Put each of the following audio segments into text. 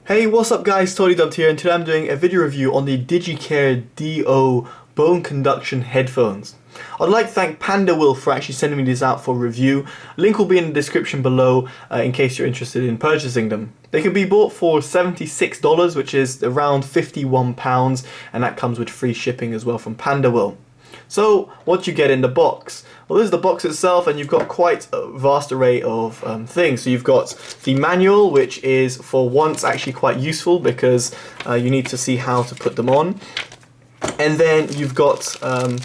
Hey, what's up guys, Totallydubbed here, and today I'm doing a video review on the DIGICare DO Bone Conduction Headphones. I'd like to thank Panda Will for actually sending me these out for review. Link will be in the description below in case you're interested in purchasing them. They can be bought for $76, which is around £51, and that comes with free shipping as well from Panda Will. So, what you get in the box? Well, this is the box itself, and you've got quite a vast array of things. So you've got the manual, which is for once actually quite useful because you need to see how to put them on. And then you've got some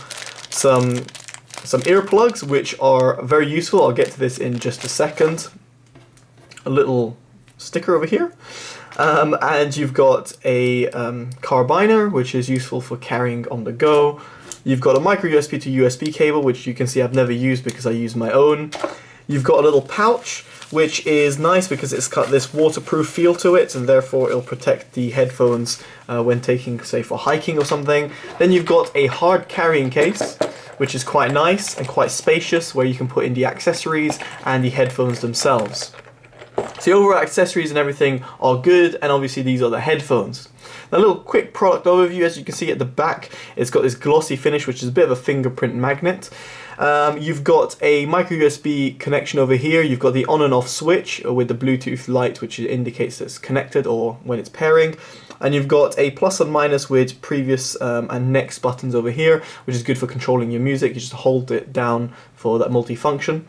earplugs, which are very useful. I'll get to this in just a second. A little sticker over here. And you've got a carabiner, which is useful for carrying on the go. You've got a micro USB to USB cable, which you can see I've never used because I use my own. You've got a little pouch, which is nice because it's got this waterproof feel to it, and therefore it'll protect the headphones when taking, say, for hiking or something. Then you've got a hard carrying case, which is quite nice and quite spacious, where you can put in the accessories and the headphones themselves. So the overall accessories and everything are good, and obviously these are the headphones. Now, a little quick product overview. As you can see at the back, it's got this glossy finish, which is a bit of a fingerprint magnet. You've got a micro USB connection over here. You've got the on and off switch with the Bluetooth light, which indicates that it's connected or when it's pairing. And you've got a plus and minus with previous and next buttons over here, which is good for controlling your music. You just hold it down for that multi-function.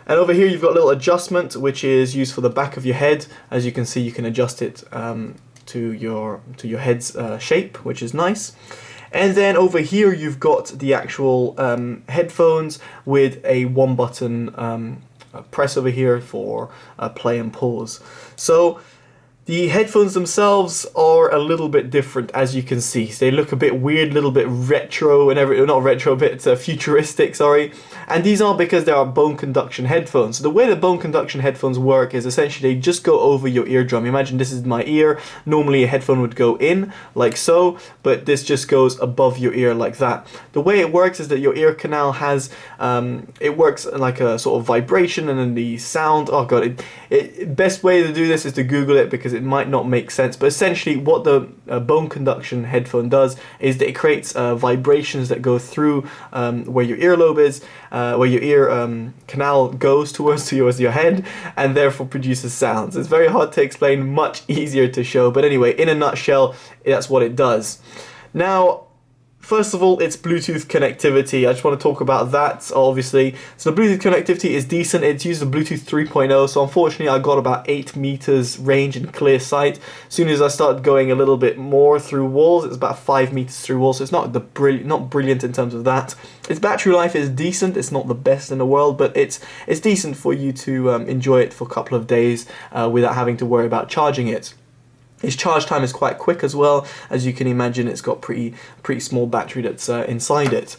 And over here you've got a little adjustment, which is used for the back of your head. As you can see, you can adjust it to your head's shape, which is nice. And then over here you've got the actual headphones with a one button press over here for play and pause. So the headphones themselves are a little bit different, as you can see. They look a bit weird, a little bit retro, and not retro, a bit futuristic, sorry. And these are because they are bone conduction headphones. So the way the bone conduction headphones work is essentially they just go over your eardrum. Imagine this is my ear. Normally a headphone would go in, like so, but this just goes above your ear like that. The way it works is that your ear canal has, it works like a sort of vibration, and then the sound, oh god, best way to do this is to Google it because it might not make sense, but essentially what the bone conduction headphone does is that it creates vibrations that go through where your earlobe is, where your ear canal goes towards your head, and therefore produces sounds. It's very hard to explain, much easier to show, but anyway, in a nutshell, that's what it does. Now, first of all, it's Bluetooth connectivity. I just want to talk about that, obviously. So the Bluetooth connectivity is decent. It's used the Bluetooth 3.0, so unfortunately I got about 8 meters range and clear sight. As soon as I started going a little bit more through walls, it's about 5 meters through walls, so it's not brilliant in terms of that. Its battery life is decent. It's not the best in the world, but it's decent for you to enjoy it for a couple of days without having to worry about charging it. Its charge time is quite quick as well. As you can imagine, it's got pretty small battery that's inside it.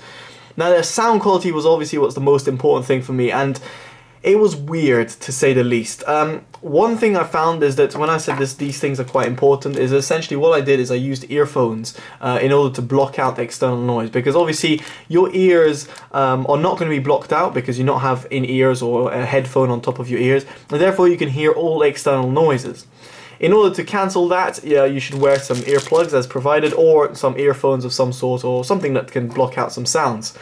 Now, the sound quality was obviously what's the most important thing for me, and it was weird to say the least. One thing I found is that when I said these things are quite important, is essentially what I did is I used earphones in order to block out external noise, because obviously your ears are not going to be blocked out because you not have in-ears or a headphone on top of your ears, and therefore you can hear all external noises. In order to cancel that, you should wear some earplugs as provided, or some earphones of some sort, or something that can block out some sounds.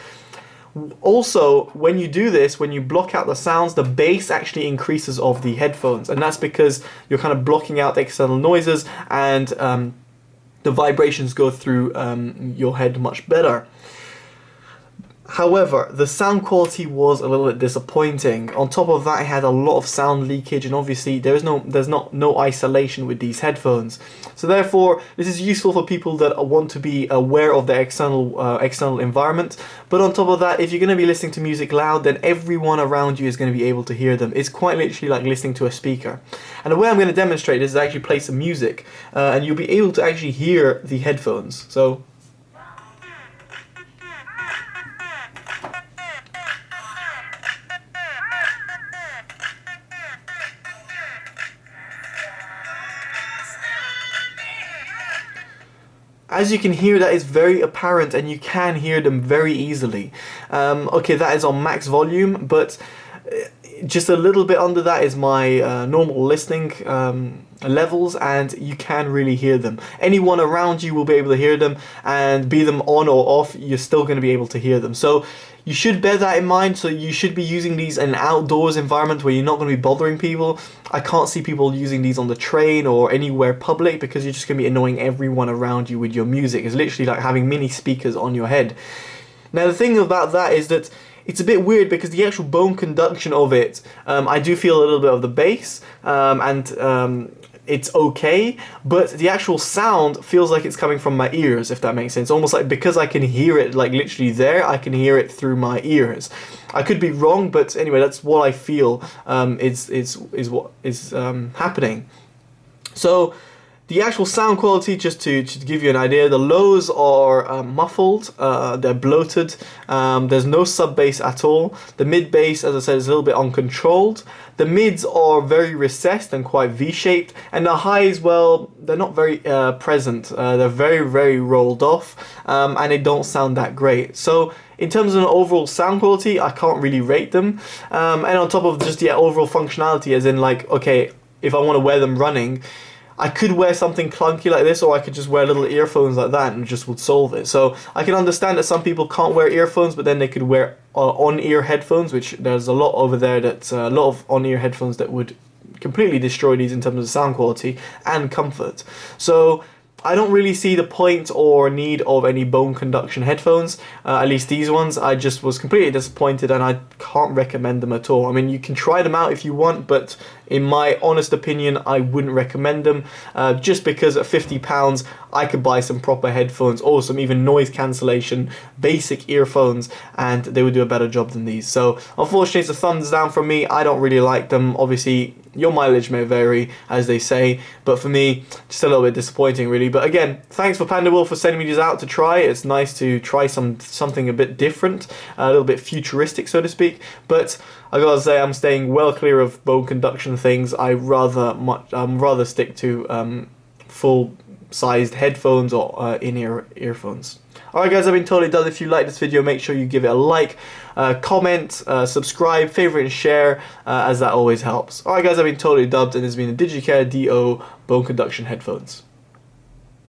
Also, when you do this, when you block out the sounds, the bass actually increases of the headphones, and that's because you're kind of blocking out external noises, and the vibrations go through your head much better. However, the sound quality was a little bit disappointing. On top of that, it had a lot of sound leakage, and obviously there's no isolation with these headphones. So therefore, this is useful for people that want to be aware of their external environment. But on top of that, if you're going to be listening to music loud, then everyone around you is going to be able to hear them. It's quite literally like listening to a speaker. And the way I'm going to demonstrate is to actually play some music, and you'll be able to actually hear the headphones. So. As you can hear, that is very apparent, and you can hear them very easily. Okay, that is on max volume, but just a little bit under that is my normal listening levels, and you can really hear them. Anyone around you will be able to hear them, and be them on or off, you're still going to be able to hear them. So you should bear that in mind. So you should be using these in an outdoors environment where you're not going to be bothering people. I can't see people using these on the train or anywhere public, because you're just going to be annoying everyone around you with your music. It's literally like having mini speakers on your head. Now the thing about that is that it's a bit weird, because the actual bone conduction of it, I do feel a little bit of the bass, and it's okay, but the actual sound feels like it's coming from my ears, if that makes sense. Almost like, because I can hear it like literally there, I can hear it through my ears. I could be wrong, but anyway, that's what I feel is what is happening. So the actual sound quality, just to give you an idea, the lows are muffled, they're bloated, there's no sub bass at all. The mid bass, as I said, is a little bit uncontrolled. The mids are very recessed and quite V-shaped, and the highs, well, they're not very present. They're very, very rolled off, and they don't sound that great. So in terms of an overall sound quality, I can't really rate them. And on top of just the overall functionality, as in like, okay, if I want to wear them running, I could wear something clunky like this, or I could just wear little earphones like that and just would solve it. So I can understand that some people can't wear earphones, but then they could wear on-ear headphones, which there's a lot over there, that's a lot of on-ear headphones that would completely destroy these in terms of sound quality and comfort. So I don't really see the point or need of any bone conduction headphones, at least these ones. I just was completely disappointed, and I can't recommend them at all. I mean, you can try them out if you want, but in my honest opinion, I wouldn't recommend them, just because at £50 I could buy some proper headphones, or some even noise cancellation basic earphones, and they would do a better job than these. So unfortunately, it's a thumbs down from me. I don't really like them. Obviously, your mileage may vary, as they say, but for me, just a little bit disappointing, really. But again, thanks for Panda Will for sending me these out to try. It's nice to try something a bit different, a little bit futuristic, so to speak. But I gotta say, I'm staying well clear of bone conduction things. I rather stick to full-sized headphones or in-ear earphones. Alright guys, I've been totally done. If you like this video, make sure you give it a like, comment, subscribe, favorite and share, as that always helps. Alright guys, I've been totally dubbed, and this has been the DIGICare DO bone conduction headphones.